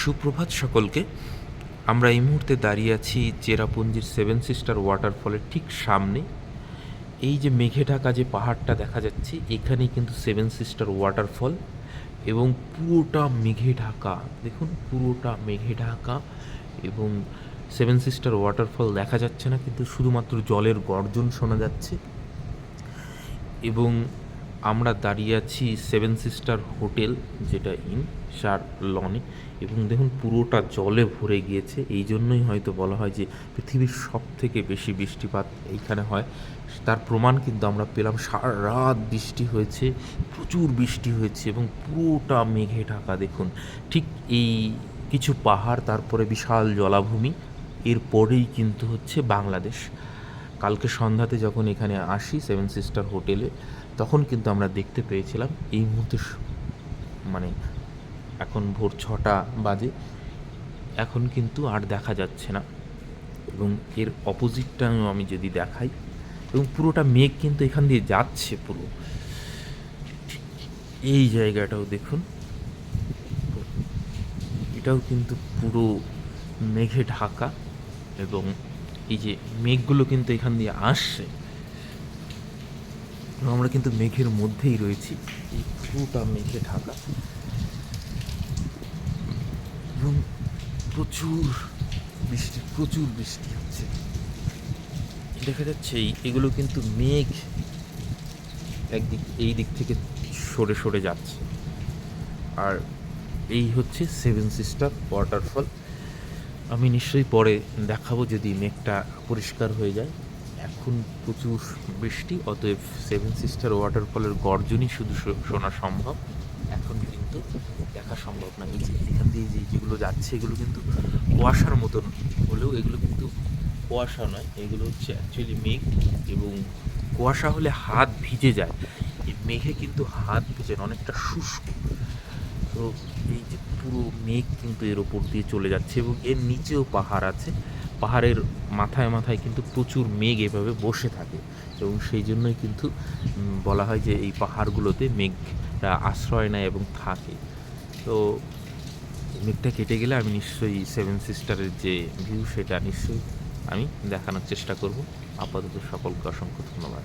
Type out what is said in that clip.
সুপ্রভাত সকলকে। আমরা এই মুহূর্তে দাঁড়িয়ে আছি চেরাপুঞ্জির সেভেন সিস্টার ওয়াটারফলের ঠিক সামনে। এই যে মেঘে ঢাকা যে পাহাড়টা দেখা যাচ্ছে, এখানেই কিন্তু সেভেন সিস্টার ওয়াটারফল, এবং পুরোটা মেঘে ঢাকা। দেখুন, পুরোটা মেঘে ঢাকা, এবং সেভেন সিস্টার ওয়াটারফল দেখা যাচ্ছে না, কিন্তু শুধুমাত্র জলের গর্জন শোনা যাচ্ছে। এবং আমরা দাঁড়িয়ে আছি সেভেন সিস্টার হোটেল, যেটা ইন শার লনে, এবং দেখুন পুরোটা জলে ভরে গিয়েছে। এই জন্যই হয়তো বলা হয় যে পৃথিবীর সব থেকে বেশি বৃষ্টিপাত এইখানে হয়। তার প্রমাণ কিন্তু আমরা পেলাম। সারা রাত বৃষ্টি হয়েছে, প্রচুর বৃষ্টি হয়েছে, এবং পুরোটা মেঘে ঢাকা। দেখুন, ঠিক এই কিছু পাহাড়, তারপরে বিশাল জলাভূমি, এরপরেই কিন্তু হচ্ছে বাংলাদেশ। কালকে সন্ধ্যাতে যখন এখানে আসি সেভেন সিস্টার হোটেলে, তখন কিন্তু আমরা দেখতে পেয়েছিলাম। এই মুহূর্তে মানে এখন ভোর 6টা বাজে, এখন কিন্তু আর দেখা যাচ্ছে না। এবং এর অপোজিটটা আমি যদি দেখাই, এবং পুরোটা মেঘ কিন্তু এখান দিয়ে যাচ্ছে পুরো। এই জায়গাটাও দেখুন, এটাও কিন্তু পুরো মেঘে ঢাকা, এবং এই যে মেঘগুলো কিন্তু এখান দিয়ে আসছে, এবং আমরা কিন্তু মেঘের মধ্যেই রয়েছি। এই পুরোটা মেঘে ঢাকা, এবং প্রচুর বৃষ্টি হচ্ছে। দেখা যাচ্ছে এগুলো কিন্তু মেঘ এই দিক থেকে সরে সরে যাচ্ছে। আর এই হচ্ছে সেভেন সিস্টার ওয়াটারফল। আমি নিশ্চয়ই পরে দেখাবো যদি মেঘটা পরিষ্কার হয়ে যায়। এখন প্রচুর বৃষ্টি, অতএব সেভেন সিস্টার ওয়াটারফলের গর্জনই শুধু শোনা সম্ভব। এখন কিন্তু দেখা সম্ভব না। এই যে এখান দিয়ে যেগুলো যাচ্ছে, এগুলো কিন্তু কুয়াশার মতন হলেও এগুলো কিন্তু কুয়াশা নয়, এগুলো হচ্ছে অ্যাকচুয়ালি মেঘ। এবং কুয়াশা হলে হাত ভিজে যায়, এই মেঘে কিন্তু হাত ভিজে না, অনেকটা শুষ্ক। তো এই যে পুরো মেঘ কিন্তু এর ওপর দিয়ে চলে যাচ্ছে, এবং এর নিচেও পাহাড় আছে। পাহাড়ের মাথায় মাথায় কিন্তু প্রচুর মেঘ এভাবে বসে থাকে, এবং সেই জন্যই কিন্তু বলা হয় যে এই পাহাড়গুলোতে মেঘরা আশ্রয় নেয় এবং থাকে। তো মেঘটা কেটে গেলে আমি নিশ্চয়ই সেভেন সিস্টারের যে ভিউ, সেটা নিশ্চয়ই আমি দেখানোর চেষ্টা করব। আপাতত সকলকে অসংখ্য ধন্যবাদ।